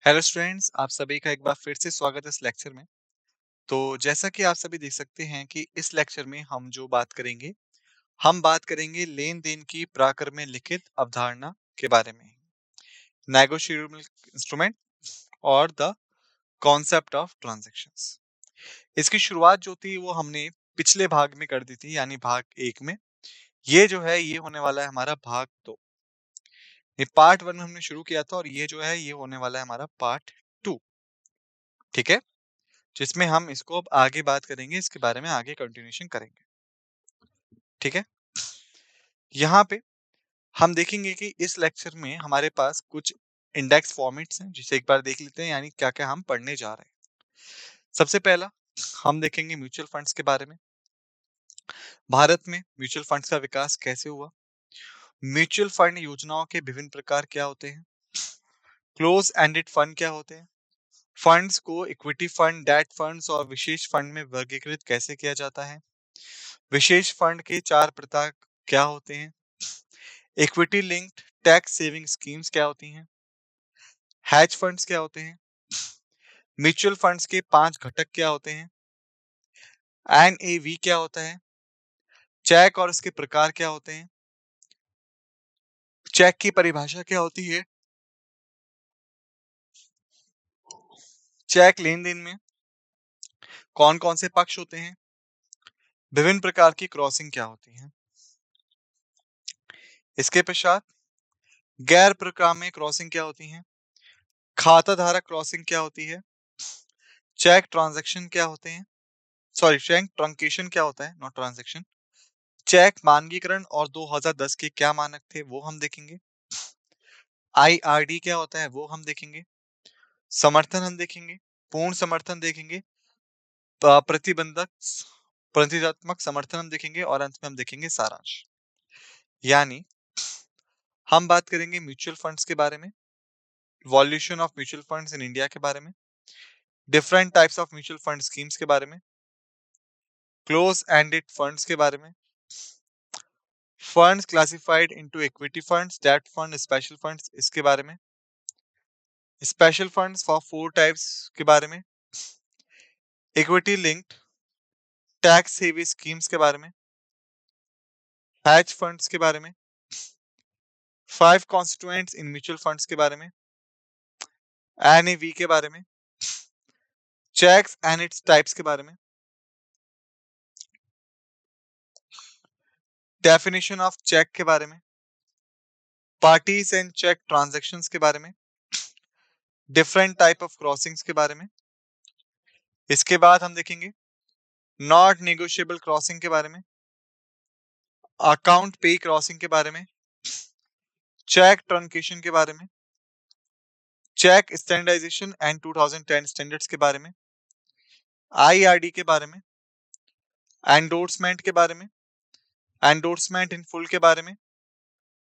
Hello students, आप सभी का एक बार फिर से स्वागत है इस लेक्चर में। तो जैसा कि आप सभी देख सकते हैं कि इस लेक्चर में हम बात करेंगे लेन-देन की प्राकृत में लिखित अवधारणा के बारे में। नेगोशिएबल इंस्ट्रूमेंट और द कॉन्सेप्ट ऑफ ट्रांजैक्शंस। इसकी शुरुआत जो थी वो हमने पिछले भाग में कर दी थी, यानी भाग 1 में। ये जो है ये होने वाला है हमारा भाग 2। ये पार्ट 1 हमने शुरू किया था और ये जो है ये होने वाला है हमारा पार्ट 2। ठीक है? जिसमें हम इसको अब आगे बात करेंगे, इसके बारे में आगे कंटिन्यूएशन करेंगे। ठीक है? यहाँ पे हम देखेंगे कि इस लेक्चर में हमारे पास कुछ इंडेक्स फॉर्मेट्स हैं, जिसे एक बार देख लेते हैं, यानी क्या-क्या हम पढ़ने जा रहे हैं। सबसे पहला हम देखेंगे म्यूचुअल फंड्स के बारे में। भारत में म्यूचुअल फंड्स का विकास कैसे हुआ? म्यूचुअल फंड योजनाओं के विभिन्न प्रकार क्या होते हैं? क्लोज एंडेड फंड क्या होते हैं? फंड्स को इक्विटी फंड, डेट फंड्स और विशेष फंड में वर्गीकृत कैसे किया जाता है? विशेष फंड के 4 प्रकार क्या होते हैं? Equity linked tax saving schemes क्या होती हैं? हैज फंड्स क्या होते हैं? म्यूचुअल फंड्स के 5 घटक क्या होते हैं? एनएवी क्या होता है? चेक और इसके प्रकार क्या होते हैं? चेक की परिभाषा क्या होती है? चेक लेन-देन में कौन-कौन से पक्ष होते हैं? विभिन्न प्रकार की क्रॉसिंग क्या होती है? इसके पश्चात गैर प्रतिगामी क्रॉसिंग क्या होती है? खाता धारक क्रॉसिंग क्या होती है? चेक ट्रांजैक्शन क्या होते हैं? चेक ट्रंकेशन क्या होता है? Not transaction. चेक मानकीकरण और 2010 के क्या मानक थे वो हम देखेंगे। आईआरडी क्या होता है वो हम देखेंगे। समर्थन हम देखेंगे। पूर्ण समर्थन देखेंगे। प्रतिबंधक प्रतिजात्मक समर्थन हम देखेंगे और अंत में हम देखेंगे सारांश। यानी हम बात करेंगे म्यूचुअल फंड्स के बारे में, evolution of mutual funds in India के बारे में, different types of mutual fund schemes के बारे में, क्लोज एंडेड फंड्स के बारे में, funds classified into equity funds, debt fund, special funds इसके बारे में, स्पेशल फंड्स फॉर 4 टाइप्स के बारे में, equity linked tax saving schemes के बारे में, हैज फंड्स के बारे में, 5 कॉन्स्टिट्यूएंट्स इन म्यूचुअल फंड्स के बारे में, एनएवी के बारे में, चेक्स एंड इट्स टाइप्स के बारे में, डेफिनेशन ऑफ चेक के बारे में, पार्टीज एंड चेक ट्रांजैक्शंस के बारे में, डिफरेंट टाइप ऑफ क्रॉसिंग्स के बारे में। इसके बाद हम देखेंगे नॉट नेगोशिएबल क्रॉसिंग के बारे में, अकाउंट पे क्रॉसिंग के बारे में, चेक ट्रंकेशन के बारे में, चेक स्टैंडर्डाइजेशन एंड 2010 स्टैंडर्ड्स के बारे में, आईआरडी के बारे में, एंडोर्समेंट के बारे में, एंडोर्समेंट इन फुल के बारे में,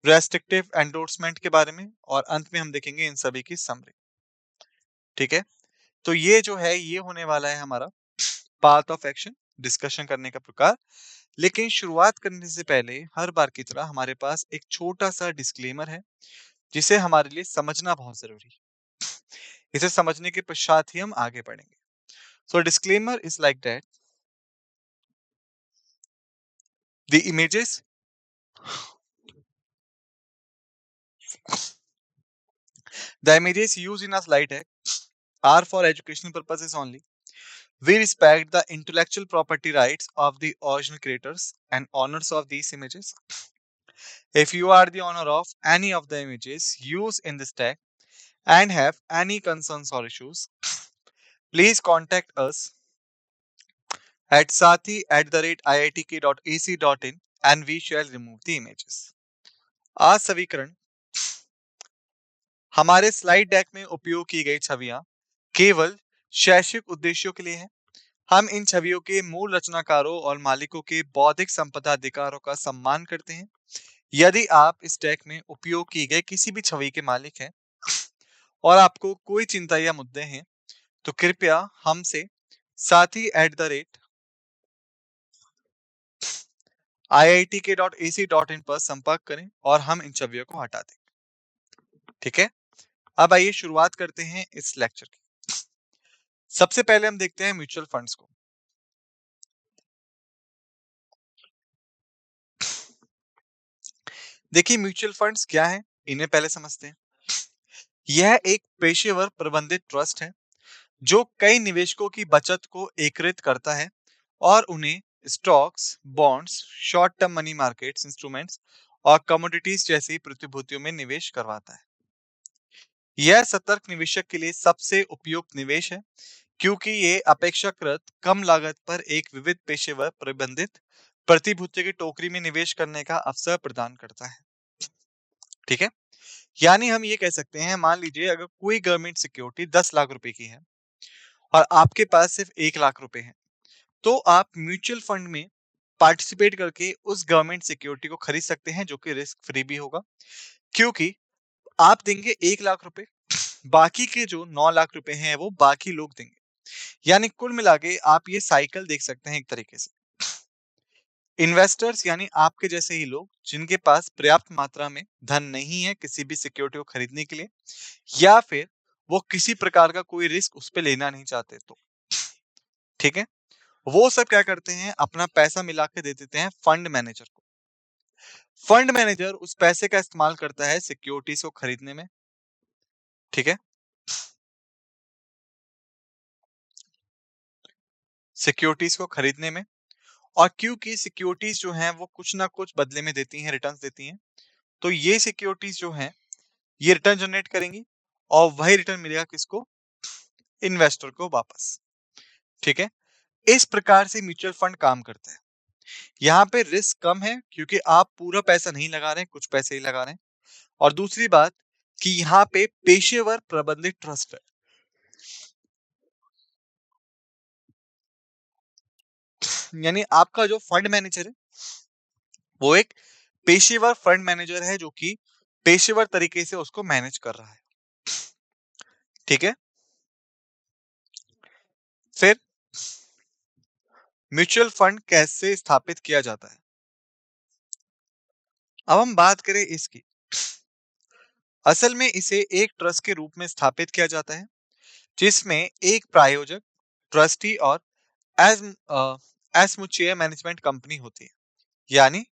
रेस्ट्रिक्टिव एंडोर्समेंट के बारे में और अंत में हम देखेंगे इन सभी की समरी। ठीक है, तो ये जो है ये होने वाला है हमारा पाथ ऑफ एक्शन, डिस्कशन करने का प्रकार। लेकिन शुरुआत करने से पहले हर बार की तरह हमारे पास एक छोटा सा डिस्क्लेमर है, जिसे हमारे लिए समझना बहुत जरूरी है। इसे समझने के पश्चात ही हम आगे बढ़ेंगे। So disclaimer is like that the images used in a slide deck are for educational purposes only. We respect the intellectual property rights of the original creators and owners of these images. If you are the owner of any of the images used in this deck and have any concerns or issues, please contact us at sathi@iitk.ac.in and we shall remove the images. आज सवीकरण हमारे slide deck में उपयोग की गई छवियां केवल शैक्षिक उद्देश्यों के लिए हैं। हम इन छवियों के मूल रचनाकारों और मालिकों के बौद्धिक संपदा अधिकारों का सम्मान करते हैं। यदि आप इस डेक में उपयोग की गई किसी भी छवि के मालिक हैं और आपको कोई चिंता या मुद्दे हैं, तो कृपया हमसे sathi@iitk.ac.in पर संपर्क करें और हम इन छवियों को हटा दें। ठीक है, अब आइए शुरुआत करते हैं इस लेक्चर की। सबसे पहले हम देखते हैं म्यूचुअल फंड्स को। देखिए म्यूचुअल फंड्स क्या है, इन्हें पहले समझते हैं। यह एक पेशेवर प्रबंधित ट्रस्ट है जो कई निवेशकों की बचत को एकत्रित करता है और उन्हें stocks, bonds, short term money markets instruments और कमोडिटीज जैसी प्रतिभूतियों में निवेश करवाता है। यह सतर्क निवेशक के लिए सबसे उपयुक्त निवेश है क्योंकि ये अपेक्षाकृत कम लागत पर एक विविध पेशेवर प्रबंधित प्रतिभूति की टोकरी में निवेश करने का अवसर प्रदान करता है। ठीक है, यानी हम ये कह सकते हैं, मान लीजिए अगर कोई गवर्नमेंट सिक्योरिटी 10 लाख रुपए की है और आपके पास सिर्फ 1 लाख रुपए है, तो आप म्यूचुअल फंड में पार्टिसिपेट करके उस गवर्नमेंट सिक्योरिटी को खरीद सकते हैं जो कि रिस्क फ्री भी होगा, क्योंकि आप देंगे 1 लाख रुपए, बाकी के जो 9 लाख रुपए हैं वो बाकी लोग देंगे। यानी कुल मिला के आप ये साइकिल देख सकते हैं एक तरीके से। इन्वेस्टर्स यानी आपके जैसे ही लोग जिनके पास पर्याप्त मात्रा में धन नहीं है किसी भी सिक्योरिटी को खरीदने के लिए, या फिर वो किसी प्रकार का कोई रिस्क उस पे लेना नहीं चाहते, तो ठीक है, वो सब क्या करते हैं, अपना पैसा मिला के दे देते हैं फंड मैनेजर को। फंड मैनेजर उस पैसे का इस्तेमाल करता है सिक्योरिटीज को खरीदने में। ठीक है, सिक्योरिटीज को खरीदने में, और क्योंकि सिक्योरिटीज जो हैं वो कुछ ना कुछ बदले में देती हैं, रिटर्न्स देती हैं, तो ये सिक्योरिटीज जो हैं ये रिटर्न जनरेट करेंगी और वही रिटर्न मिलेगा किसको, इन्वेस्टर को वापस। ठीक है, इस प्रकार से म्यूचुअल फंड काम करता है। यहाँ पे रिस्क कम है क्योंकि आप पूरा पैसा नहीं लगा रहे हैं, कुछ पैसे ही लगा रहे हैं। और दूसरी बात कि यहाँ पे पेशेवर प्रबंधित ट्रस्ट है, यानी आपका जो फंड मैनेजर है वो एक पेशेवर फंड मैनेजर है जो कि पेशेवर तरीके से उसको मैनेज कर रहा है। ठीक है, फिर म्यूचुअल फंड कैसे स्थापित किया जाता है, अब हम बात करें इसकी। असल में इसे एक ट्रस्ट के रूप में स्थापित किया जाता है जिसमें एक प्रायोजक, ट्रस्टी और एज एसोसिएट मैनेजमेंट कंपनी होती है, यानी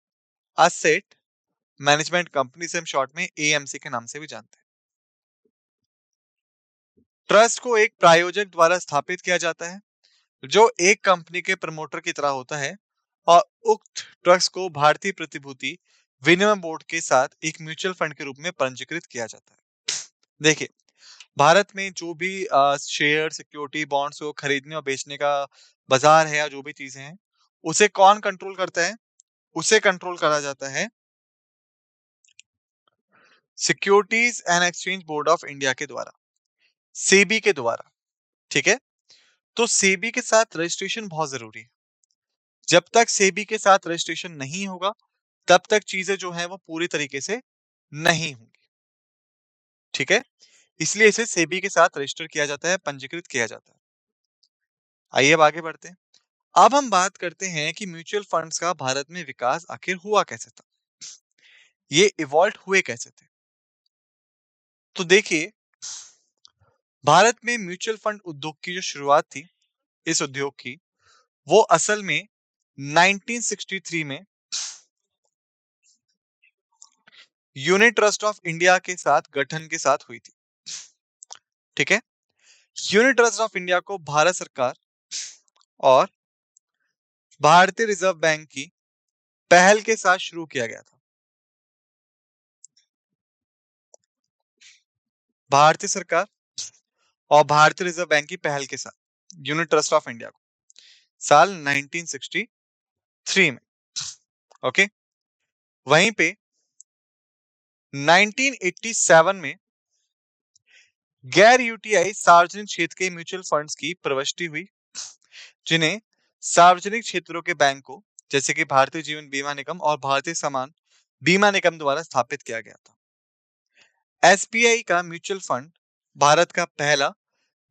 असेट मैनेजमेंट कंपनी से हम शॉर्ट में एएमसी के नाम से भी जानते हैं। ट्रस्ट को एक प्रायोजक द्वारा स्थापित किया जाता है जो एक कंपनी के प्रमोटर की तरह होता है, और उक्त ट्रस्ट को भारतीय प्रतिभूति विनिमय बोर्ड के साथ एक म्यूचुअल फंड के रूप में पंजीकृत किया जाता है। देखिए, भारत में जो भी शेयर, सिक्योरिटी, बॉन्ड्स को खरीदने और बेचने का बाजार है या जो भी चीजें हैं, उसे कौन कंट्रोल करता है? उसे कंट्रोल करा जाता है securities and exchange board of India के द्वारा, सेबी के द्वारा। ठीक है, तो सेबी के साथ रजिस्ट्रेशन बहुत जरूरी है। जब तक सेबी के साथ रजिस्ट्रेशन नहीं होगा तब तक चीजें जो है वो पूरी तरीके से नहीं होंगी। ठीक है, इसलिए इसे सेबी के साथ रजिस्टर किया जाता है, पंजीकृत किया जाता है। आइए अब आगे बढ़ते हैं। अब हम बात करते हैं कि म्यूचुअल फंड्स का भारत में विकास आखिर हुआ कैसे था, ये इवॉल्व हुए कैसे थे। तो देखिए, भारत में म्यूचुअल फंड उद्योग की जो शुरुआत थी, इस उद्योग की, वो असल में 1963 में यूनिट ट्रस्ट ऑफ इंडिया के साथ गठन के साथ हुई थी। ठीक है, यूनिट ट्रस्ट ऑफ इंडिया को भारत सरकार और भारतीय रिजर्व बैंक की पहल के साथ शुरू किया गया था। भारतीय सरकार और भारतीय रिजर्व बैंक की पहल के साथ यूनिट ट्रस्ट ऑफ इंडिया को साल 1963 में। ओके, वहीं पे 1987 में गैर यूटीआई सार्वजनिक क्षेत्र के म्यूचुअल फंड्स की प्रविष्टि हुई, जिन्हें सार्वजनिक क्षेत्रों के बैंकों जैसे कि भारतीय जीवन बीमा निगम और भारतीय सामान बीमा निगम द्वारा स्थापित किया गया था। एसबीआई का म्यूचुअल फंड भारत का पहला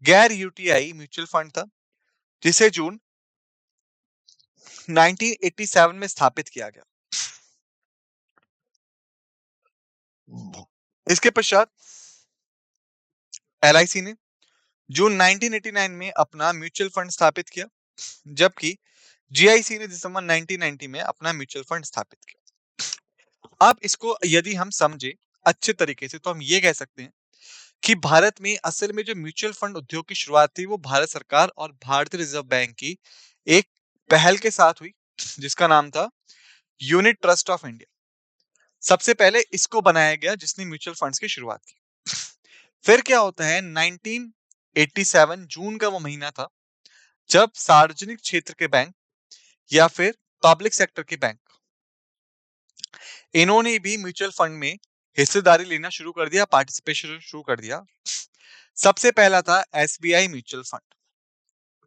गैर यूटीआई म्यूचुअल फंड था जिसे जून 1987 में स्थापित किया गया। इसके पश्चात LIC ने जून 1989 में अपना म्यूचुअल फंड स्थापित किया, जबकि GIC ने दिसंबर 1990 में अपना म्यूचुअल फंड स्थापित किया। अब इसको यदि हम समझे अच्छे तरीके से तो हम ये कह सकते हैं कि भारत में असल में जो म्यूचुअल फंड उद्योग की शुरुआत थी वो भारत सरकार और भारतीय रिजर्व बैंक की एक पहल के साथ हुई, जिसका नाम था यूनिट ट्रस्ट ऑफ इंडिया। सबसे पहले इसको बनाया गया जिसने म्यूचुअल फंड्स की शुरुआत की। फिर क्या होता है, 1987 जून का वो महीना था जब सार्वजनिक क्षेत्र के बैंक या फिर पब्लिक सेक्टर के बैंक, इन्होंने भी म्यूचुअल फंड में हिस्सेदारी लेना शुरू कर दिया, पार्टिसिपेशन शुरू कर दिया। सबसे पहला था SBI म्यूचुअल फंड।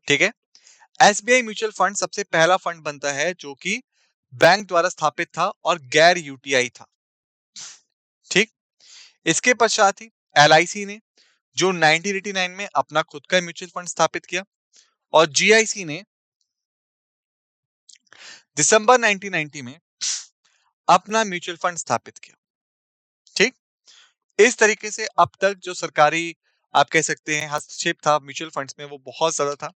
ठीक है, SBI म्यूचुअल फंड सबसे पहला फंड बनता है जो कि बैंक द्वारा स्थापित था और गैर यूटीआई था। ठीक, इसके पश्चात ही LIC ने जो 1989 में अपना खुद का म्यूचुअल फंड स्थापित किया और GIC ने दिसंबर 1990 में अपना म्यूचुअल फंड स्थापित किया। ठीक, इस तरीके से अब तक जो सरकारी आप कह सकते हैं हस्तक्षेप था म्यूचुअल फंड्स में वो बहुत ज्यादा था।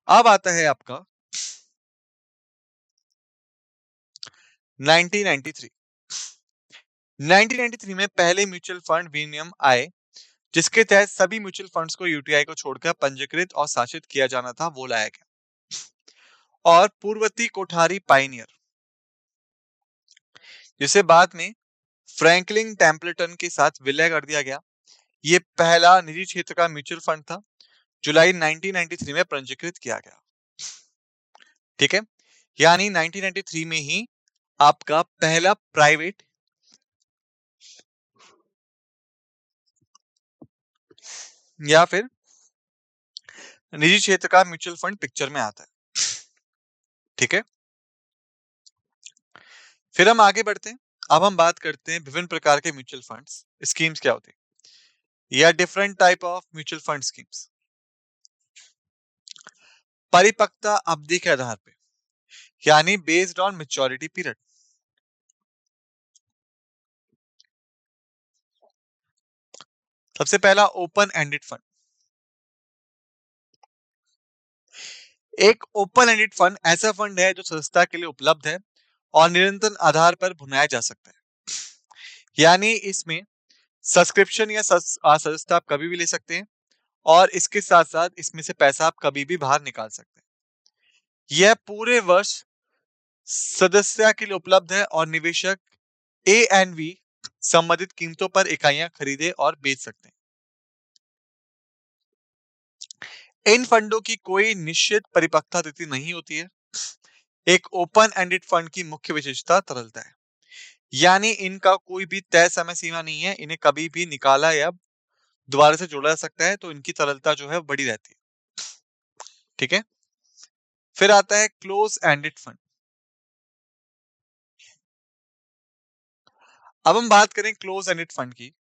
अब आता है आपका 1993। 1993 में पहले म्यूचुअल फंड विनियम आए जिसके तहत सभी म्यूचुअल फंड्स को यूटीआई को छोड़कर पंजीकृत और शासित किया जाना था, वो लाया गया। और पूर्ववर्ती कोठारी पायनियर, जिसे बाद में फ्रैंकलिन टेम्पलेटन के साथ विलय कर दिया गया, ये पहला निजी क्षेत्र का म्यूचुअल फंड था, जुलाई 1993 में पंजीकृत किया गया। ठीक है, यानी 1993 में ही आपका पहला प्राइवेट या फिर निजी क्षेत्र का म्यूचुअल फंड पिक्चर में आता है। ठीक है, फिर हम आगे बढ़ते हैं। अब हम बात करते हैं विभिन्न प्रकार के म्यूचुअल फंड्स स्कीम्स क्या होते हैं या different type of mutual fund schemes. परिपक्वता अवधि के आधार पे, यानी बेस्ड ऑन मैच्योरिटी पीरियड। सबसे पहला ओपन एंडेड फंड। एक ओपन एंडेड फंड ऐसा फंड है जो संस्था के लिए उपलब्ध है और निरंतर आधार पर भुनाया जा सकता है, यानी इसमें सब्सक्रिप्शन या सदस्यता आप कभी भी ले सकते हैं और इसके साथ साथ इसमें से पैसा आप कभी भी बाहर निकाल सकते हैं। यह पूरे वर्ष सदस्यता के लिए उपलब्ध है और निवेशक ANV संबंधित कीमतों पर इकाइयां खरीदे और बेच सकते हैं। इन फंडों की कोई निश्चित परिपक्वता तिथि नहीं होती है। एक ओपन एंडेड फंड की मुख्य विशेषता तरलता है, यानी इनका कोई भी तय समय सीमा नहीं है, इन्हें कभी भी निकाला या दोबारा से जोड़ा जा सकता है, तो इनकी तरलता जो है बड़ी रहती है। ठीक है, फिर आता है क्लोज एंडेड फंड। अब हम बात करें क्लोज एंडेड फंड की।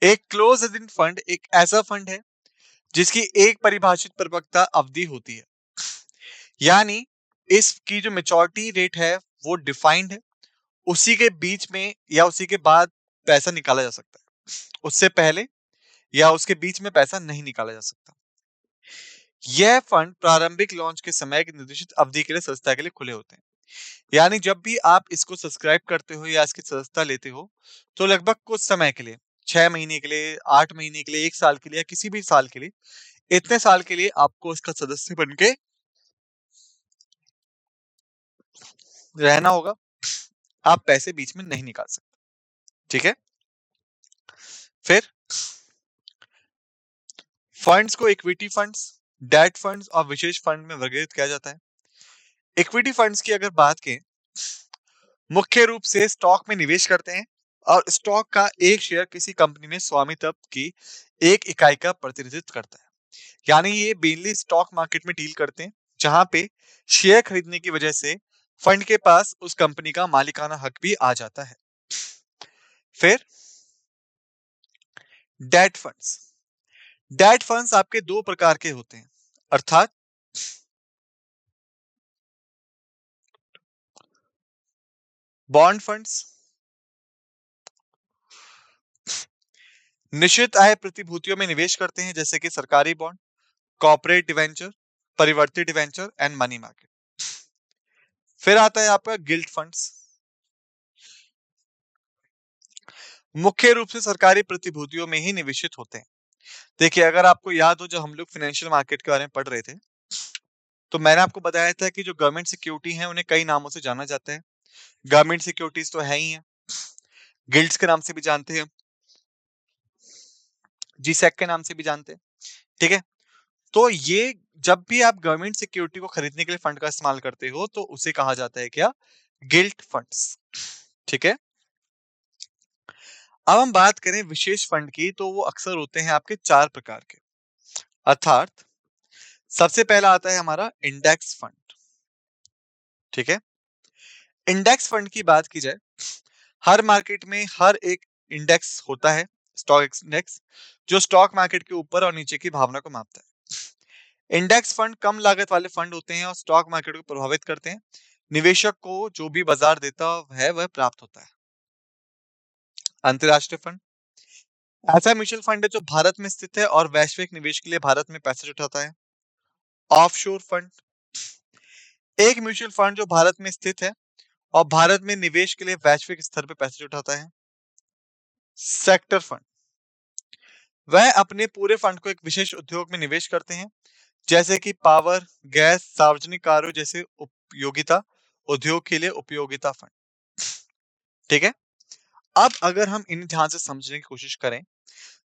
एक क्लोज एंडेड फंड एक ऐसा फंड है जिसकी एक परिभाषित परिपक्वता अवधि होती है, यानी इसकी जो मेच्योरिटी रेट है वो डिफाइंड है, उसी के बीच में या उसी के बाद पैसा निकाला जा सकता है, उससे पहले या उसके बीच में पैसा नहीं निकाला जा सकता। यह फंड प्रारंभिक लॉन्च के समय की निर्दिष्ट अवधि के लिए सदस्यता के लिए खुले होते हैं, यानी जब भी आप इसको सब्सक्राइब करते हो या इसकी सदस्यता लेते हो तो लगभग कुछ समय के लिए 6 महीने के लिए, 8 महीने के लिए, 1 साल के लिए या किसी भी साल के लिए, इतने साल के लिए आपको इसका सदस्य बन के रहना होगा, आप पैसे बीच में नहीं निकाल सकते। ठीक है, फिर फंड्स को इक्विटी फंड्स, डेट फंड्स और विशेष फंड में वर्गीकृत किया जाता है। इक्विटी फंड्स की अगर बात करें, मुख्य रूप से स्टॉक में निवेश करते हैं और स्टॉक का एक शेयर किसी कंपनी में स्वामित्व की एक इकाई का प्रतिनिधित्व करता है, यानी ये मेनली स्टॉक मार्केट में डील करते हैं जहां पे शेयर खरीदने की वजह से फंड के पास उस कंपनी का मालिकाना हक भी आ जाता है। फिर डेट फंड्स। डेट फंड्स आपके दो प्रकार के होते हैं, अर्थात बॉन्ड फंड्स निश्चित आय प्रतिभूतियों में निवेश करते हैं, जैसे कि सरकारी बॉन्ड, कॉर्पोरेट डिवेंचर, परिवर्तित डिवेंचर एंड मनी मार्केट। फिर आता है आपका गिल्ट फंड्स। मुख्य रूप से सरकारी प्रतिभूतियों में ही निवेशित होते हैं। देखिए, अगर आपको याद हो, जब हम लोग फाइनेंशियल मार्केट के बारे में पढ़ रहे थे, तो मैंने आपको बताया था कि जो गवर्नमेंट सिक्योरिटी हैं, उन्हें कई नामों से जाना जाता है। गवर्नमेंट सिक्योरिटीज तो है ही है, गिल्ड्स के नाम से भी जानते हैं, जीसेक के नाम से भी जानते हैं। ठीक है, तो ये जब भी आप गवर्नमेंट सिक्योरिटी को खरीदने के लिए फंड का इस्तेमाल करते हो, तो उसे कहा जाता है क्या? Guilt funds. ठीक है, अब हम बात करें विशेष फंड की, तो वो अक्सर होते हैं आपके 4 प्रकार के। अर्थात सबसे पहला आता है हमारा इंडेक्स फंड। ठीक है, इंडेक्स फंड की बात की जाए, हर मार्केट में हर एक इंडेक्स होता है, स्टॉक इंडेक्स, जो स्टॉक मार्केट के ऊपर और नीचे की भावना को मापता है। इंडेक्स फंड कम लागत वाले फंड होते हैं और स्टॉक मार्केट को प्रभावित करते हैं। निवेशक को जो भी बाजार देता है वह प्राप्त होता है। अंतरराष्ट्रीय फंड ऐसा म्यूचुअल फंड है जो भारत में स्थित है और वैश्विक निवेश के लिए भारत में पैसे जुटाता है। ऑफशोर फंड एक म्यूचुअल फंड जो भारत में स्थित है और भारत में निवेश के लिए वैश्विक स्तर पर पैसे जुटाता है। सेक्टर फंड वह अपने पूरे फंड को एक विशेष उद्योग में निवेश करते हैं, जैसे कि पावर, गैस, सार्वजनिक कार्यों जैसे उपयोगिता उद्योग के लिए उपयोगिता फंड। ठीक है, अब अगर हम इन ध्यान से समझने की कोशिश करें,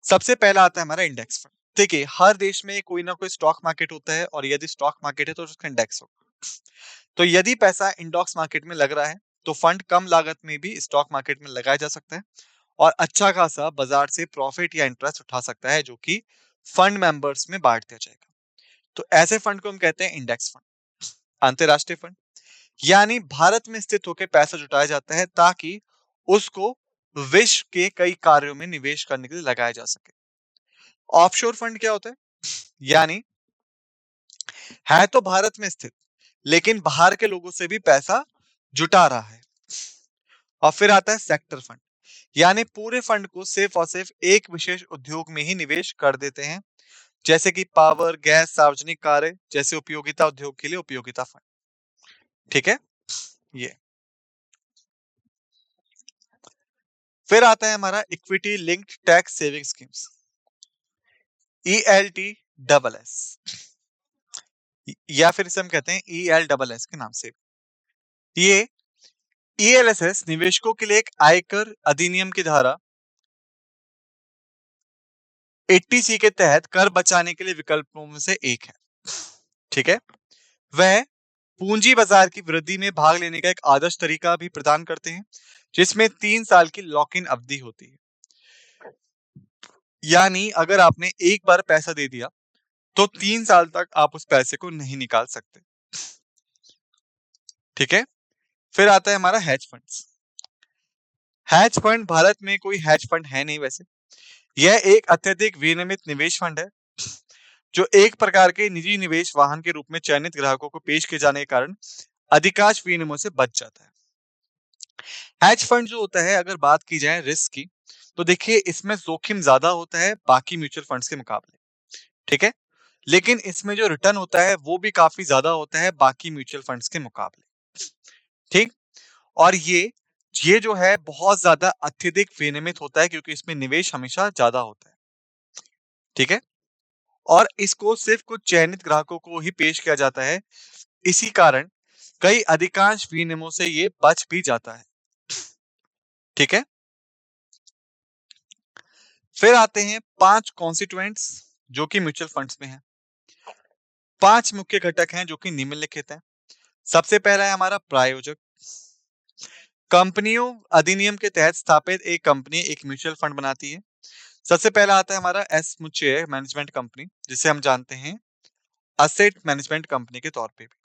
सबसे पहला आता है हमारा इंडेक्स फंड। देखिए, हर देश में कोई ना कोई स्टॉक मार्केट होता है और यदि स्टॉक मार्केट है तो उसका इंडेक्स होगा। तो यदि पैसा इंडेक्स मार्केट में लग रहा है, तो फंड कम लागत में भी स्टॉक मार्केट में लगाया जा सकता है और अच्छा खासा बाजार से प्रॉफिट या इंटरेस्ट उठा सकता है, जो कि फंड मेंबर्स में बांट दिया जाएगा। तो ऐसे फंड को हम कहते हैं इंडेक्स फंड। अंतरराष्ट्रीय फंड यानी भारत में स्थित होकर पैसा जुटाया जाता है ताकि उसको विश्व के कई कार्यों में निवेश करने के लिए लगाया जा सके। ऑफशोर फंड क्या होता है? यानी है तो भारत में स्थित, लेकिन बाहर के लोगों से भी पैसा जुटा रहा है। और फिर आता है सेक्टर फंड, यानी पूरे फंड को सिर्फ और सिर्फ एक विशेष उद्योग में ही निवेश कर देते हैं, जैसे कि पावर, गैस, सार्वजनिक कार्य जैसे उपयोगिता उद्योग के लिए उपयोगिता फंड। ठीक है, ये फिर आता है हमारा equity linked tax saving schemes, ELT double S, या फिर इसे हम कहते हैं ELSS के नाम से। ये ELSS निवेशकों के लिए एक आयकर अधिनियम की धारा 80C के तहत कर बचाने के लिए विकल्पों में से एक है। ठीक है, वह पूंजी बाजार की वृद्धि में भाग लेने का एक आदर्श तरीका भी प्रदान करते हैं, जिसमें 3 साल की लॉक इन अवधि होती है। यानी अगर आपने एक बार पैसा दे दिया, तो 3 साल तक आप उस पैसे को नहीं निकाल सकते। ठीक है, फिर आता है हमारा hedge funds. Hedge fund Bharat में कोई हेज फंड है नहीं वैसे, यह एक अत्यधिक विनियमित निवेश फंड है, जो एक प्रकार के निजी निवेश वाहन के रूप में चयनित ग्राहकों को पेश किए जाने के कारण अधिकांश विनियमों से बच जाता है। हेज फंड जो होता है, अगर बात की जाए रिस्क की, तो देखिए इसमें जोखिम ज्यादा होता है बाकी म्यूचुअल फंड्स के मुकाबले। ठीक है, लेकिन इसमें जो रिटर्न होता है वो भी काफी ज्यादा होता है बाकी म्यूचुअल फंड्स के मुकाबले। ठीक, और ये जो है बहुत ज्यादा अत्यधिक विनियमित होता है, क्योंकि इसमें निवेश हमेशा ज्यादा होता है। ठीक है, और इसको सिर्फ कुछ चयनित ग्राहकों को ही पेश किया जाता है, इसी कारण कई अधिकांश विनियमों से ये बच भी जाता है। ठीक है, फिर आते हैं 5 कॉन्स्टिट्यूएंट्स जो कि म्यूचुअल फंड्स में हैं। 5 मुख्य घटक हैं जो कि निम्नलिखित हैं। सबसे पहला है हमारा प्रायोजक। कंपनियों अधिनियम के तहत स्थापित एक कंपनी एक म्यूचुअल फंड बनाती है। सबसे पहला आता है हमारा एस म्यूचुअल मैनेजमेंट कंपनी, जिसे हम जानते हैं असेट मैनेजमेंट कंपनी के तौर पे भी।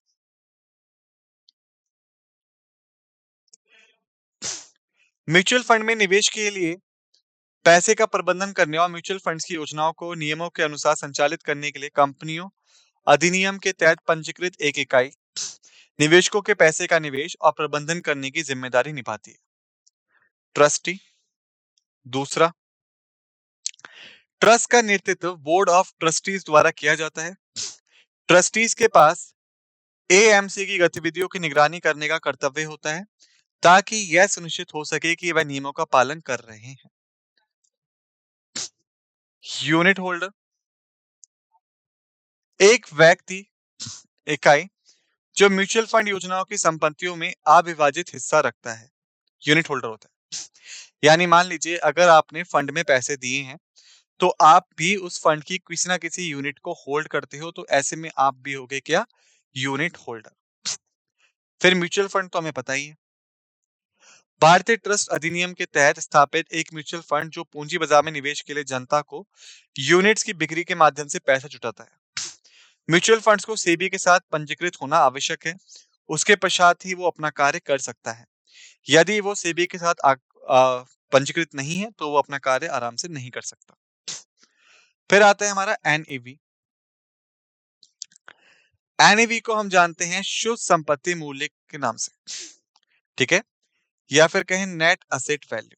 म्यूचुअल फंड में निवेश के लिए पैसे का प्रबंधन करने और म्यूचुअल फंड्स की योजनाओं को नियमों के अनुसार संचालित करने के लिए कंपनियों अधिनियम के तहत पंजीकृत एक इकाई निवेशकों के पैसे का निवेश और प्रबंधन करने की जिम्मेदारी निभाती है। ट्रस्टी। दूसरा, ट्रस्ट का नेतृत्व बोर्ड ऑफ ट्रस्टीज द्वारा किया जाता है। ट्रस्टीज के पास एएमसी की गतिविधियों की निगरानी करने का कर्तव्य होता है ताकि यह सुनिश्चित हो सके कि वह नियमों का पालन कर रहे हैं। यूनिट होल्डर एक व्यक्ति इकाई जो म्यूचुअल फंड योजनाओं की संपत्तियों में अविभाजित हिस्सा रखता है, यूनिट होल्डर होता है। यानी मान लीजिए अगर आपने फंड में पैसे दिए हैं तो आप भी उस फंड की किसी ना किसी यूनिट को होल्ड करते हो, तो ऐसे में आप भी होगे क्या, यूनिट होल्डर। फिर म्यूचुअल फंड तो हमें पता ही है, भारतीय ट्रस्ट अधिनियम के तहत स्थापित एक म्यूचुअल फंड जो पूंजी बाजार में निवेश के लिए जनता को यूनिट्स की बिक्री के माध्यम से पैसा जुटाता है। म्यूचुअल फंड्स को सेबी के साथ पंजीकृत होना आवश्यक है, उसके पश्चात ही वो अपना कार्य कर सकता है। यदि वो सेबी के साथ पंजीकृत नहीं है तो वो अपना कार्य आराम से नहीं कर सकता। फिर आता है हमारा एनएवी। एनएवी को हम जानते हैं शुद्ध संपत्ति मूल्य के नाम से, ठीक है, या फिर कहें नेट असेट वैल्यू।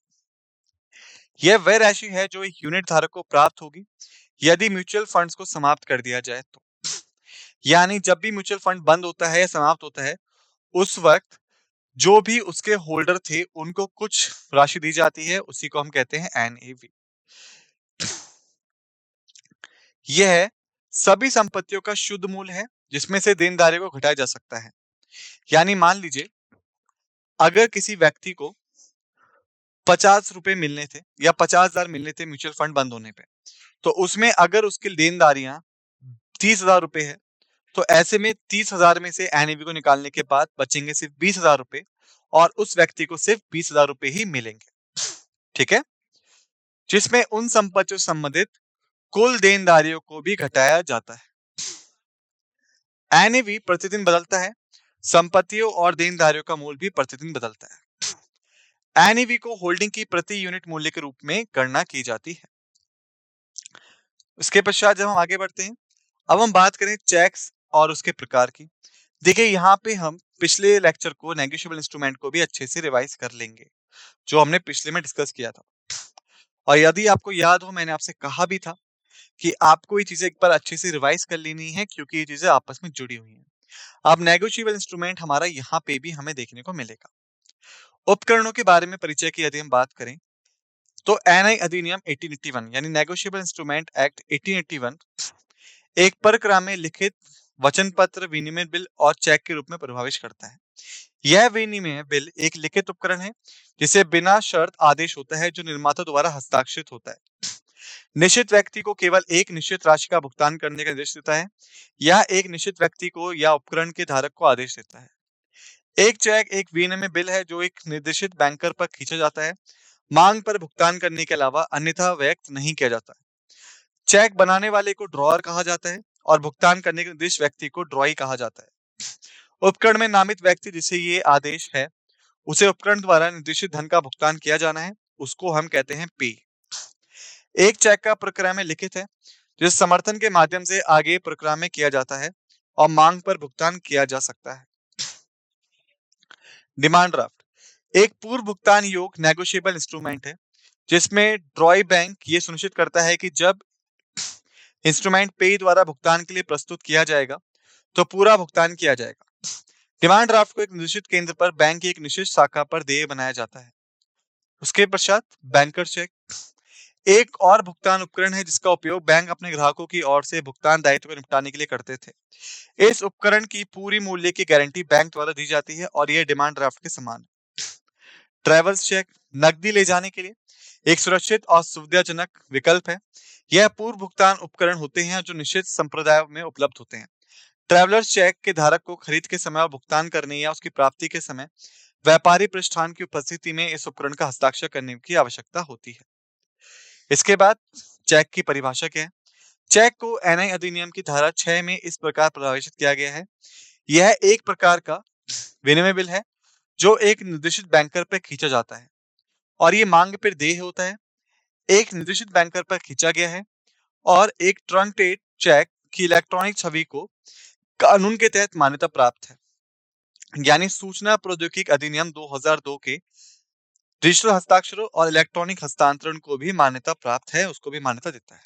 यह वह राशि है जो एक यूनिट धारक को प्राप्त होगी यदि म्यूचुअल फंड्स को समाप्त कर दिया जाए तो। यानी जब भी म्यूचुअल फंड बंद होता है या समाप्त होता है, उस वक्त जो भी उसके होल्डर थे उनको कुछ राशि दी जाती है, उसी को हम कहते हैं एनएवी। यह सभी संपत्तियों का शुद्ध मूल्य है जिसमें से देनदारी को घटाया जा सकता है। यानी मान लीजिए अगर किसी व्यक्ति को 50 रुपए मिलने थे या 50,000 मिलने थे म्यूचुअल फंड बंद होने पे, तो उसमें अगर उसकी देनदारियां 30,000 रुपए है, तो ऐसे में 30,000 में से एनएवी को निकालने के बाद बचेंगे सिर्फ 20,000 रुपए और उस व्यक्ति को सिर्फ 20,000 रुपए ही मिलेंगे, ठीक है, जिसमें उन संपत्तियों से संबंधित कुल देनदारियों को भी घटाया जाता है। एनएवी प्रतिदिन बदलता है, संपत्तियों और देनदारियों का मूल्य भी प्रतिदिन बदलता है। एनएवी को होल्डिंग की प्रति यूनिट मूल्य के रूप में गणना की जाती है। इसके पश्चात जब हम आगे बढ़ते हैं, अब हम बात करें चेक्स और उसके प्रकार की। देखिए यहाँ पे हम पिछले लेक्चर को नेगोशिएबल इंस्ट्रूमेंट को भी अच्छे से रिवाइज कर लेंगे, जो हमने पिछले में डिस्कस किया था। और यदि आपको याद हो, मैंने आपसे कहा भी था कि आपको ये चीजें एक बार अच्छे से रिवाइज कर लेनी है क्योंकि ये चीजें आपस में जुड़ी हुई हैं। अब नेगोशिएबल इंस्ट्रूमेंट हमारा यहाँ पे भी हमें देखने को मिलेगा। उपकरणों के बारे में परिचय की यदि हम बात करें तो एनआई अधिनियम 1881 यानी नेगोशिएबल इंस्ट्रूमेंट एक्ट 1881 एक परक्राम्य में लिखित वचन पत्र, विनिमय बिल और चेक के रूप में प्रभावित करता है। यह विनिमय बिल एक लिखित उपकरण है जिसे बिना शर्त आदेश होता है जो निर्माता द्वारा हस्ताक्षरित होता है। निश्चित व्यक्ति को केवल एक निश्चित राशि का भुगतान करने का निर्देश देता है या एक निश्चित व्यक्ति को या उपकरण के धारक को आदेश देता है। एक चेक एक विनिमय बिल है जो एक निर्देशित बैंकर पर खींचा जाता है, मांग पर भुगतान करने के अलावा अन्यथा व्यक्त नहीं किया जाता है। चेक बनाने वाले को ड्रॉअर कहा जाता है और भुगतान करने के निर्दिष्ट व्यक्ति को ड्रॉई कहा जाता है। उपकरण में नामित व्यक्ति जिसे ये आदेश है उसे उपकरण द्वारा निर्देशित धन का भुगतान किया जाना है, उसको हम कहते हैं पे। एक चेक का प्रक्रिया में लिखित है जिस समर्थन के माध्यम से आगे प्रक्रिया में किया जाता है और मांग पर भुगतान किया जा सकता है। डिमांड ड्राफ्ट एक पूर्व भुगतान योग्य नेगोशिएबल इंस्ट्रूमेंट है जिसमें ड्रॉई बैंक ये सुनिश्चित करता है कि जब इंस्ट्रूमेंट पे द्वारा भुगतान के लिए प्रस्तुत किया जाएगा तो पूरा भुगतान किया जाएगा। डिमांड ड्राफ्ट को एक निश्चित केंद्र पर बैंक की एक निश्चित शाखा पर देय बनाया जाता है। उसके पश्चात बैंकर चेक एक और भुगतान उपकरण है जिसका उपयोग बैंक अपने ग्राहकों की ओर से भुगतान दायित्व को निपटाने के लिए करते थे। इस उपकरण की पूरी मूल्य की गारंटी बैंक द्वारा दी जाती है और यह डिमांड ड्राफ्ट के समान है। ट्रैवल्स चेक नकदी ले जाने के लिए एक सुरक्षित और सुविधाजनक विकल्प है। यह पूर्व भुगतान उपकरण होते हैं जो निश्चित संप्रदाय में उपलब्ध होते हैं। ट्रैवलर्स चेक के धारक को खरीद के समय और भुगतान करने या उसकी प्राप्ति के समय व्यापारी प्रतिष्ठान की उपस्थिति में इस उपकरण का हस्ताक्षर करने की आवश्यकता होती है। इसके बाद चेक की परिभाषा क्या है? चेक को एनआई अधिनियम की धारा 6 में इस प्रकार परिभाषित किया गया है। यह एक प्रकार का विनिमय बिल है जो एक निर्दिष्ट बैंकर पर खींचा जाता है और ये मांग पर देय होता है। एक निर्दिष्ट बैंकर पर खींचा गया है और एक ट्रंकेटेड चेक की इलेक्ट्रॉनिक छवि को कानून के तहत मान्यता प्राप्त है। यानी सूचना प्रौद्योगिकी अधिनियम 2002 के डिजिटल हस्ताक्षरों और इलेक्ट्रॉनिक हस्तांतरण को भी मान्यता प्राप्त है, उसको भी मान्यता देता है।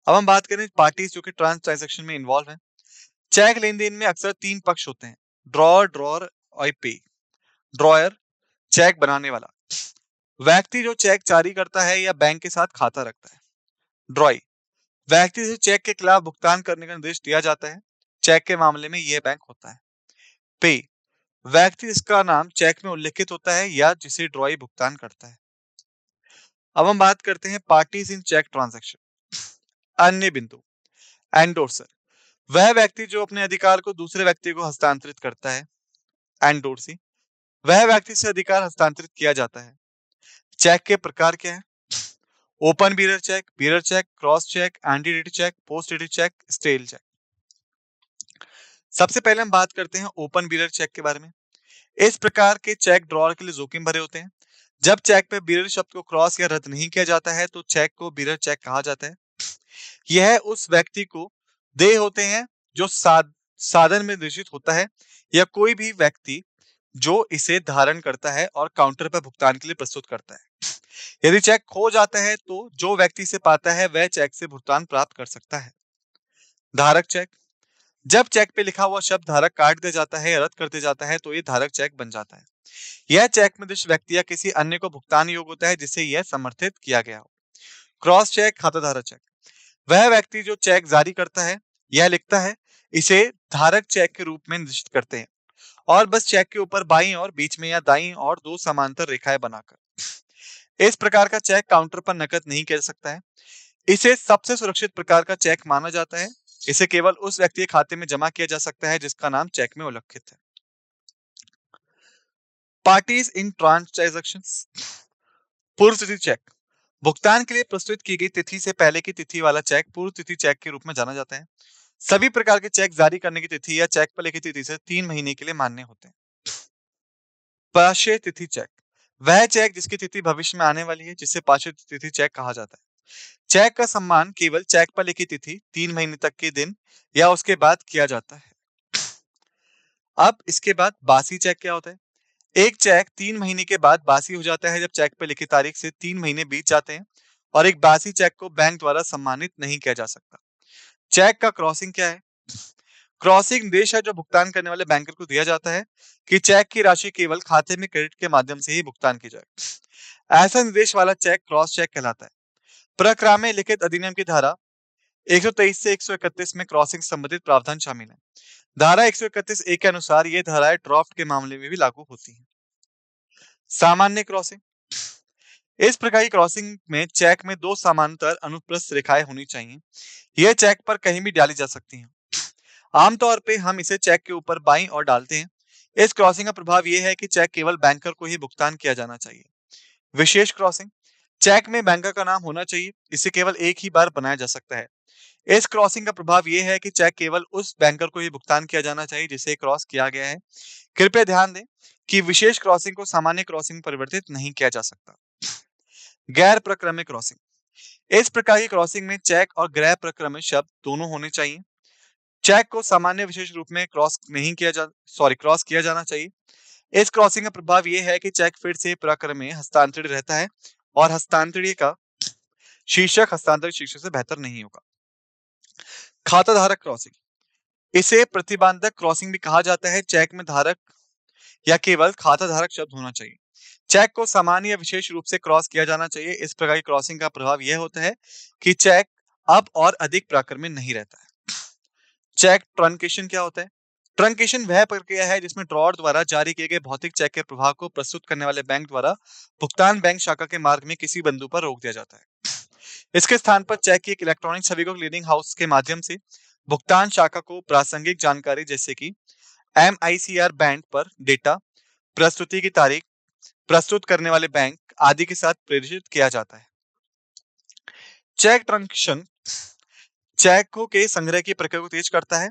अब हम बात करें पार्टीज जो कि ट्रांजैक्शन में इन्वॉल्व हैं। चेक लेन-देन में अक्सर 3 पक्ष होते हैं, ड्रॉअर और पे। ड्रॉयर, चेक बनाने वाला, व्यक्ति जो चेक जारी करता है या बैंक के साथ खाता रखता है। ड्रॉई, व्यक्ति से चेक के खिलाफ भुगतान करने का निर्देश दिया जाता है। चेक के मामले में यह बैंक होता है। पे, व्यक्ति जिसका नाम चेक में उल्लिखित होता है या जिसे ड्रॉई भुगतान करता है। अब हम बात करते हैं पार्टीज इन चेक ट्रांजैक्शन। अन्य बिंदु, एंडोर्सर, वह व्यक्ति जो अपने अधिकार को दूसरे व्यक्ति को हस्तांतरित करता है। एंडोर्सी, वह व्यक्ति से अधिकार हस्तांतरित किया जाता है। चेक के प्रकार क्या है? Open bearer cheque, cross cheque, ante dated cheque, post dated cheque, stale cheque. सबसे पहले हम बात करते हैं ओपन बीरर चेक के बारे में। इस प्रकार के चेक ड्रॉअर के लिए जोखिम भरे होते हैं। जब चेक पे बीरर शब्द को क्रॉस या रद्द नहीं किया जाता है तो चेक को बीरर चेक कहा जाता है। यह उस व्यक्ति को देय होते हैं जो साधन में निर्देशित होता है या कोई भी व्यक्ति जो इसे धारण करता है और काउंटर पर भुगतान के लिए प्रस्तुत करता है। यदि चेक खो जाता है तो जो व्यक्ति इसे पाता है वह चेक से भुगतान प्राप्त कर सकता है। धारक चेक, जब चेक पे लिखा हुआ शब्द धारक काट दिया जाता है या रद्द कर दिया जाता है तो ये धारक चेक बन जाता है। यह चेक में जिस व्यक्ति या किसी अन्य को भुगतान योग्य होता है जिसे यह समर्थित किया गया हो। क्रॉस चेक, खाता धारक चेक, वह व्यक्ति जो चेक जारी करता है यह लिखता है इसे धारक चेक के रूप में निर्दिष्ट करते हैं और बस चेक के ऊपर बाईं और बीच में या दाईं और 2 समांतर रेखाएं बनाकर। इस प्रकार का चेक काउंटर पर नकद नहीं किया जा सकता है। इसे सबसे सुरक्षित प्रकार का चेक माना जाता है। इसे केवल उस व्यक्ति के खाते में जमा किया जा सकता है जिसका नाम चेक में उल्लिखित है। Parties in transactions. पूर्व तिथि चेक, भुगतान के लिए प्रस्तुत की गई तिथि से पहले की तिथि वाला चेक पूर्व तिथि चेक के रूप में जाना जाता है। सभी प्रकार के चेक जारी करने की तिथि या चेक पर लिखित तिथि से 3 महीने के लिए मान्य होते हैं। पार्श्व तिथि चेक, वह चेक जिसकी तिथि भविष्य में आने वाली है जिसे पार्श्व तिथि चेक कहा जाता है। चेक का सम्मान केवल चेक पर लिखी तिथि 3 महीने तक के दिन या उसके बाद किया जाता है। अब इसके बाद बासी चेक क्या होता है? एक चेक 3 महीने के बाद बासी हो जाता है जब चेक पर लिखी तारीख से 3 महीने बीत जाते हैं और एक बासी चेक को बैंक द्वारा सम्मानित नहीं किया जा सकता। चेक का क्रॉसिंग क्या है? क्रॉसिंग निर्देश है जो भुगतान करने वाले बैंकर को दिया जाता है कि चेक की राशि केवल खाते में क्रेडिट के माध्यम से ही भुगतान की जाए। ऐसा निर्देश वाला चेक क्रॉस चेक कहलाता है। प्रक्रिया में लिखित अधिनियम की धारा 123 से 131 में क्रॉसिंग संबंधित प्रावधान शामिल है। धारा 131 ए के अनुसार ये धाराएं ड्राफ्ट के मामले में भी लागू होती हैं। सामान्य क्रॉसिंग, इस प्रकार की क्रॉसिंग में चेक में 2 समांतर अनुप्रस्थ रेखाएं होनी चाहिए। यह चेक पर कहीं भी डाली जा सकती हैं। आमतौर पे हम इसे चेक के ऊपर बाईं ओर डालते हैं। इस क्रॉसिंग का प्रभाव यह है कि चेक केवल बैंकर को ही भुगतान किया जाना चाहिए। विशेष क्रॉसिंग, चेक में बैंकर का नाम होना चाहिए। इसे केवल एक ही बार बनाया जा सकता है। इस क्रॉसिंग का प्रभाव यह है कि चेक केवल उस बैंकर को ही भुगतान किया जाना चाहिए जिसे क्रॉस किया गया है। कृपया ध्यान दें कि विशेष क्रॉसिंग को सामान्य क्रॉसिंग में परिवर्तित नहीं किया जा सकता। गैर प्रक्रमिक क्रॉसिंग, इस प्रकार की क्रॉसिंग में चेक और गैर प्रक्रमिक शब्द दोनों होने चाहिए। चेक को सामान्य विशेष रूप में क्रॉस किया जाना चाहिए। इस क्रॉसिंग का प्रभाव यह है कि चेक फिर से प्रक्रम में हस्तांतरित रहता है और हस्तांतरणीय का शीर्षक हस्तांतरित शीर्षक से बेहतर नहीं होगा। खाता धारक क्रॉसिंग, इसे प्रतिबंधक क्रॉसिंग भी कहा जाता है। चेक में धारक या केवल खाता धारक शब्द होना चाहिए। चेक को सामान्य या विशेष रूप से क्रॉस किया जाना चाहिए। इस प्रकार की क्रॉसिंग का प्रभाव यह होता है कि चेक अब और अधिक प्रक्रम में नहीं रहता है। चेक ट्रंकेशन क्या होता है? ट्रंकेशन वह प्रक्रिया है जिसमें ड्रॉअर द्वारा जारी किए गए भौतिक चेक के प्रभाव को प्रस्तुत करने वाले बैंक द्वारा भुगतान बैंक शाखा के मार्ग में किसी बिंदु पर रोक दिया जाता है। इसके स्थान पर चेक की एक इलेक्ट्रॉनिक छवि को क्लीयरिंग हाउस के माध्यम से भुगतान शाखा को प्रासंगिक जानकारी जैसे कि MICR बैंड पर डेटा, प्रस्तुति की तारीख, प्रस्तुत करने वाले बैंक आदि के साथ प्रेषित किया जाता है। चेक ट्रंकेशन चेकों के संग्रह की प्रक्रिया को तेज करता है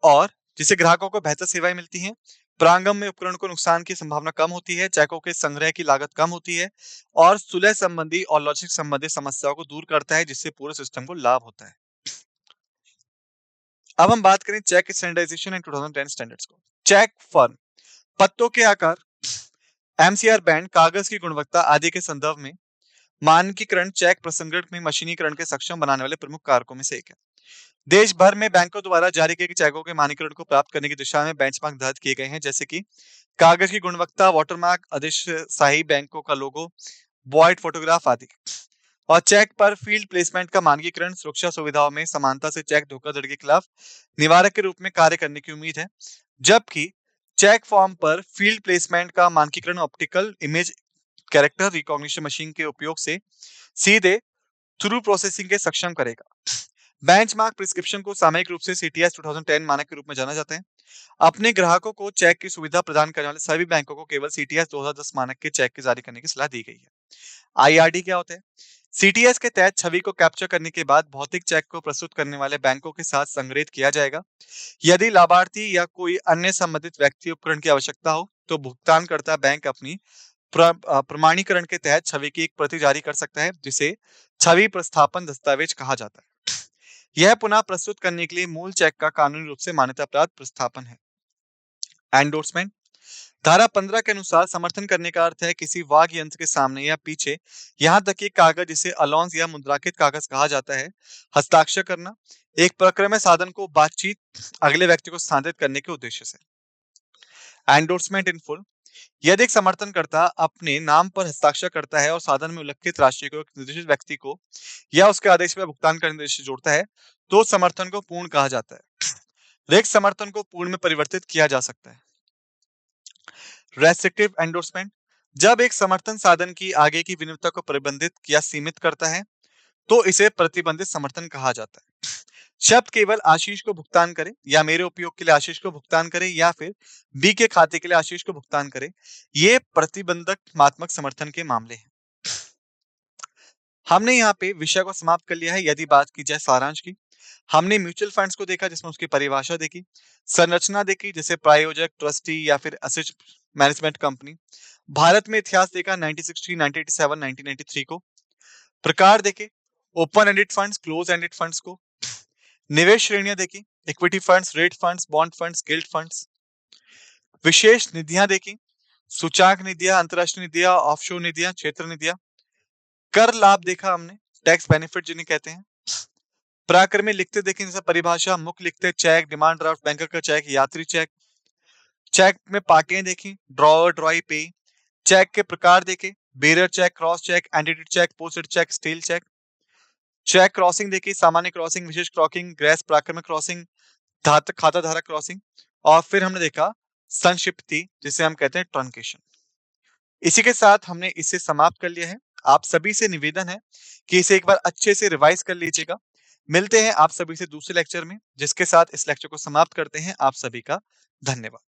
और जिससे ग्राहकों को बेहतर सेवाएं मिलती हैं। प्रारंभ में उपकरण को नुकसान की संभावना कम होती है। चेकों के संग्रह की लागत कम होती है और सुलह संबंधी और लॉजिस्टिक संबंधी समस्याओं को दूर करता है जिससे पूरे सिस्टम को लाभ होता है। अब हम बात करें चेक स्टैंडर्डाइजेशन एंड 2010 स्टैंडर्ड्स को। चेक फर्म, पत्तों के आकार, MCR बैंड, कागज की गुणवत्ता आदि के संदर्भ में मानकीकरण चेक प्रसंस्करण में मशीनीकरण के सक्षम बनाने वाले प्रमुख कारकों में से एक है। देश भर में बैंकों द्वारा जारी किए गए चेकों के मानकीकरण को प्राप्त करने की दिशा में बेंचमार्क निर्धारित किए गए हैं, जैसे कि कागज की गुणवत्ता, वाटरमार्क, अधिशासी बैंकों का लोगो, वॉइड फोटोग्राफ आदि। और चेक पर फील्ड प्लेसमेंट का मानकीकरण सुरक्षा सुविधाओं में समानता से चेक धोखाधड़ी के खिलाफ निवारक के रूप में कार्य करने की उम्मीद है, जबकि चेक फॉर्म पर फील्ड प्लेसमेंट का मानकीकरण optical image character recognition machine के उपयोग से सीधे थ्रू प्रोसेसिंग के सक्षम करेगा। बेंचमार्क प्रिस्क्रिप्शन को सामयिक रूप से सीटीएस 2010 मानक के रूप में जाना जाता है। अपने ग्राहकों को चेक की सुविधा प्रदान करने वाले सभी बैंकों को केवल सीटीएस 2010 मानक के चेक के जारी करने की सलाह दी गई है। आईआरडी क्या होता है? सीटीएस के तहत छवि को कैप्चर करने के बाद भौतिक चेक को प्रस्तुत करने वाले बैंकों के साथ संग्रहित किया जाएगा। यदि लाभार्थी या कोई अन्य संबंधित व्यक्ति उपकरण की आवश्यकता हो, तो भुगतानकर्ता बैंक अपनी प्रमाणीकरण के तहत छवि की एक प्रति जारी कर सकता है, जिसे छवि प्रस्थापन दस्तावेज कहा जाता है। यह पुनः प्रस्तुत करने के लिए मूल चेक का कानूनी रूप से मान्यता प्राप्त प्रस्थापन है। एंडोर्समेंट धारा 15 के अनुसार समर्थन करने का अर्थ है किसी वाद्य यंत्र के सामने या पीछे, यहां तक कि कागज जिसे अलाउंस या मुद्रांकित कागज कहा जाता है, हस्ताक्षर करना एक प्रक्रम साधन को बातचीत अगले व्यक्ति को स्थानांतरित करने के उद्देश्य से। एंडोर्समेंट इन फुल यदि एक समर्थनकर्ता अपने नाम पर हस्ताक्षर करता है और साधन में उल्लिखित राशि को एक निर्दिष्ट व्यक्ति को या उसके आदेश पर भुगतान करने के उद्देश्य से जोड़ता है, तो समर्थन को पूर्ण कहा जाता है। रिक्त समर्थन को पूर्ण में परिवर्तित किया जा सकता है। रेस्ट्रिक्टिव एंडोर्समेंट जब एक समर्थन साधन की आगे की विनियोगता को प्रतिबंधित या सीमित करता है, तो इसे प्रतिबंधित समर्थन कहा जाता है। शब्द केवल आशीष को भुगतान करे या मेरे उपयोग के लिए आशीष को भुगतान करे या फिर बी के खाते के लिए आशीष को भुगतान करे, ये प्रतिबंधकात्मक समर्थन के मामले हैं। हमने यहाँ पे विषय को समाप्त कर लिया है। यदि बात की जाए सारांश की, हमने म्यूचुअल फंड्स को देखा जिसमें उसकी परिभाषा देखी, संरचना देखी जैसे प्रायोजक, ट्रस्टी या फिर एसेट मैनेजमेंट कंपनी। भारत में इतिहास देखा 1960, 1987, 1993 को। प्रकार देखे open ended funds, close ended funds को। निवेश श्रेणियां देखी equity funds, rate funds, bond funds, gilt funds. विशेष निधियां देखी सूचांक निधियां, अंतरराष्ट्रीय निधियां, ऑफशोर निधियां, क्षेत्र निधियां। कर लाभ देखा हमने, टैक्स बेनिफिट जिन्हें कहते हैं। प्राकर में लिखते देखें जैसे परिभाषा, मुख्य लिखते, चेक, डिमांड ड्राफ्ट, बैंकर का चेक, यात्री चेक। चेक में पार्टियां देखी, ड्रॉअर, ड्रॉई, पे। चेक के प्रकार देखे, bearer cheque, cross cheque, entity cheque, posted cheque, steel cheque. Cheque crossing देखी, सामान्य क्रॉसिंग, विशेष क्रॉसिंग, ग्रेस प्राक्रमिक क्रॉसिंग, खाता धारक क्रॉसिंग। और फिर हमने देखा संक्षिप्ति जिसे हम कहते हैं ट्रंकेशन। इसी के साथ हमने इसे समाप्त कर लिया है। आप सभी से निवेदन है कि इसे एक बार अच्छे से रिवाइज कर लीजिएगा। मिलते हैं आप सभी से दूसरे लेक्चर में, जिसके साथ इस लेक्चर को समाप्त करते हैं। आप सभी का धन्यवाद।